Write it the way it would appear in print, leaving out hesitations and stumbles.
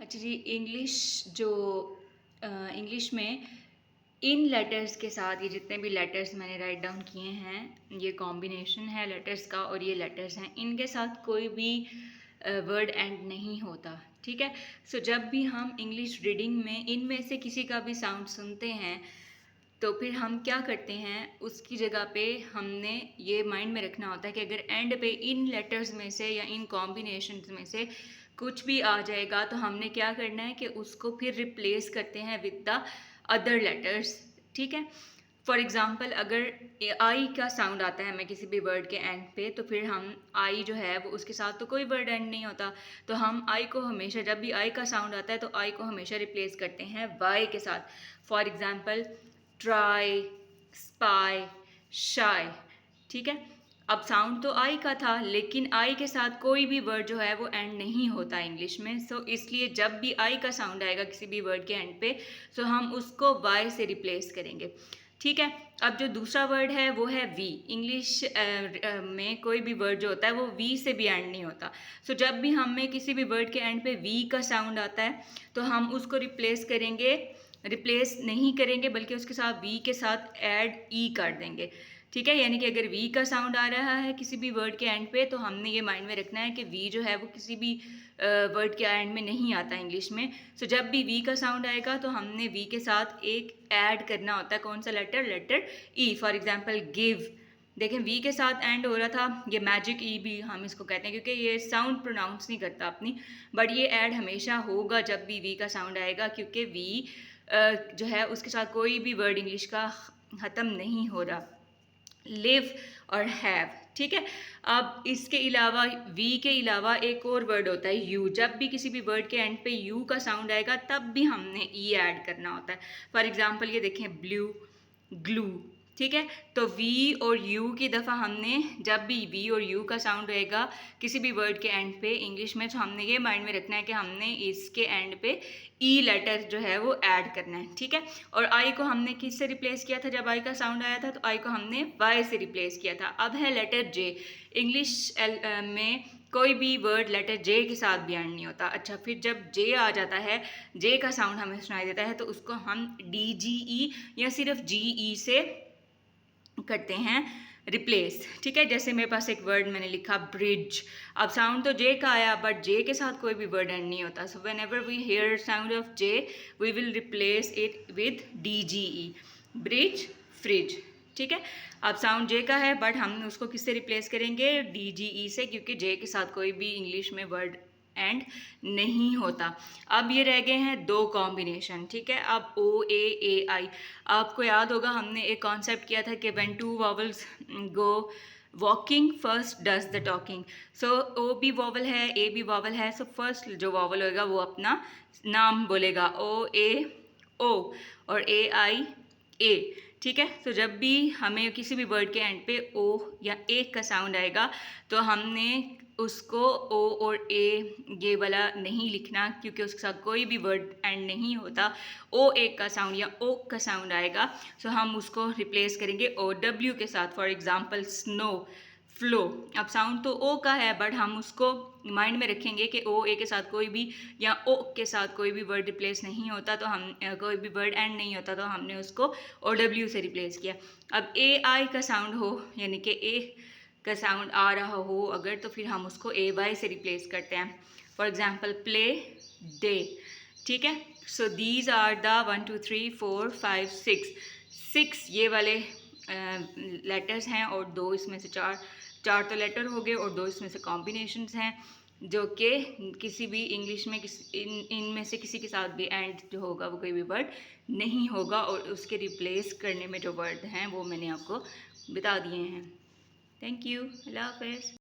अच्छा जी, इंग्लिश में इन लेटर्स के साथ ये जितने भी लेटर्स मैंने राइट डाउन किए हैं, ये कॉम्बिनेशन है लेटर्स का और ये लेटर्स हैं, इनके साथ कोई भी वर्ड एंड नहीं होता। ठीक है। सो जब भी हम इंग्लिश रीडिंग में इनमें से किसी का भी साउंड सुनते हैं तो फिर हम क्या करते हैं, उसकी जगह पे हमने ये माइंड में रखना होता है कि अगर एंड पे इन लेटर्स में से या इन कॉम्बिनेशंस में से कुछ भी आ जाएगा तो हमने क्या करना है कि उसको फिर रिप्लेस करते हैं विद द अदर लेटर्स। ठीक है। फॉर एग्ज़ाम्पल अगर आई का साउंड आता है हमें किसी भी वर्ड के एंड पे, तो फिर हम आई जो है वो उसके साथ तो कोई वर्ड एंड नहीं होता, तो हम आई को हमेशा, जब भी आई का साउंड आता है तो आई को हमेशा रिप्लेस करते हैं वाई के साथ। फॉर एग्ज़ाम्पल ट्राई, स्पाई, शाई। ठीक है। अब साउंड तो आई का था लेकिन आई के साथ कोई भी वर्ड जो है वो एंड नहीं होता इंग्लिश में। सो इसलिए जब भी आई का साउंड आएगा किसी भी वर्ड के एंड पे तो हम उसको वाई से रिप्लेस करेंगे। ठीक है। अब जो दूसरा वर्ड है वो है वी। इंग्लिश में कोई भी वर्ड जो होता है वो वी से भी एंड नहीं होता। सो जब भी हमें किसी भी वर्ड के एंड पे वी का साउंड आता है तो हम उसको रिप्लेस नहीं करेंगे बल्कि उसके साथ वी के साथ ऐड ई कर देंगे। ठीक है। यानी कि अगर वी का साउंड आ रहा है किसी भी वर्ड के एंड पे तो हमने ये माइंड में रखना है कि वी जो है वो किसी भी वर्ड के एंड में नहीं आता इंग्लिश में। सो जब भी वी का साउंड आएगा तो हमने वी के साथ एक ऐड करना होता है। कौन सा letter? Letter E. For example give, देखें वी के साथ एंड हो रहा था, ये मैजिक ई भी हम इसको कहते हैं क्योंकि ये साउंड प्रोनाउंस नहीं करता अपनी, बट ये ऐड हमेशा होगा जब भी वी का साउंड आएगा क्योंकि वी जो है उसके साथ कोई भी वर्ड इंग्लिश का ख़त्म नहीं हो रहा। लिव और हैव। ठीक है। अब इसके अलावा वी के अलावा एक और वर्ड होता है यू। जब भी किसी भी वर्ड के एंड पे यू का साउंड आएगा तब भी हमने ई ऐड करना होता है। फॉर एग्जांपल ये देखें, ब्लू, ग्लू। ठीक है। तो वी और यू की दफ़ा हमने, जब भी वी और यू का साउंड रहेगा किसी भी वर्ड के एंड पे इंग्लिश में, तो हमने ये माइंड में रखना है कि हमने इसके एंड पे ई लेटर जो है वो ऐड करना है। ठीक है। और आई को हमने किस से रिप्लेस किया था? जब आई का साउंड आया था तो आई को हमने वाई से रिप्लेस किया था। अब है लेटर जे। इंग्लिश में कोई भी वर्ड लेटर जे के साथ भी एंड नहीं होता। अच्छा, फिर जब जे आ जाता है, जे का साउंड हमें सुनाई देता है तो उसको हम डी जी ई या सिर्फ जी ई से करते हैं रिप्लेस। ठीक है। जैसे मेरे पास एक वर्ड मैंने लिखा ब्रिज। अब साउंड तो जे का आया बट जे के साथ कोई भी वर्ड एंड नहीं होता। So whenever we hear sound of J we will replace it with D G E. Bridge, fridge. ठीक है। अब साउंड जे का है बट हम उसको किससे रिप्लेस करेंगे? डी जी ई से, क्योंकि जे के साथ कोई भी इंग्लिश में वर्ड एंड नहीं होता। अब ये रह गए हैं दो कॉम्बिनेशन। ठीक है। अब ओ ए आई। आपको याद होगा हमने एक कॉन्सेप्ट किया था कि when two vowels go walking first does the talking. So O भी वॉवल है, ए भी वॉवल है। सो फर्स्ट जो वॉवल होगा वो अपना नाम बोलेगा, ओ ए ओ, और ए आई ए। ठीक है। तो जब भी हमें किसी भी वर्ड के एंड पे ओ या ए का साउंड आएगा तो हमने उसको ओ और ए ये वाला नहीं लिखना क्योंकि उसके साथ कोई भी वर्ड एंड नहीं होता। ओ ए का साउंड या ओ का साउंड आएगा तो हम उसको रिप्लेस करेंगे ओ डब्ल्यू के साथ। For example snow, flow. अब साउंड तो ओ का है बट हम उसको माइंड में रखेंगे कि ओ ए के साथ कोई भी या ओ के साथ कोई भी वर्ड रिप्लेस नहीं होता, तो हम कोई भी वर्ड एंड नहीं होता तो हमने उसको ओ डब्ल्यू से रिप्लेस किया। अब ए आई का साउंड हो यानी कि ए का साउंड आ रहा हो अगर, तो फिर हम उसको ए वाई से रिप्लेस करते हैं। For example play, day. ठीक है। सो दीज आर द 1 2 3 4 5 6 ये वाले लेटर्स हैं और दो इसमें से चार तो लेटर हो गए और दो इसमें से कॉम्बिनेशंस हैं जो कि किसी भी इंग्लिश में इनमें से किसी के साथ भी एंड जो होगा वो कोई भी वर्ड नहीं होगा, और उसके रिप्लेस करने में जो वर्ड हैं वो मैंने आपको बता दिए हैं। Thank you. अल्लाह हाफ़िज़।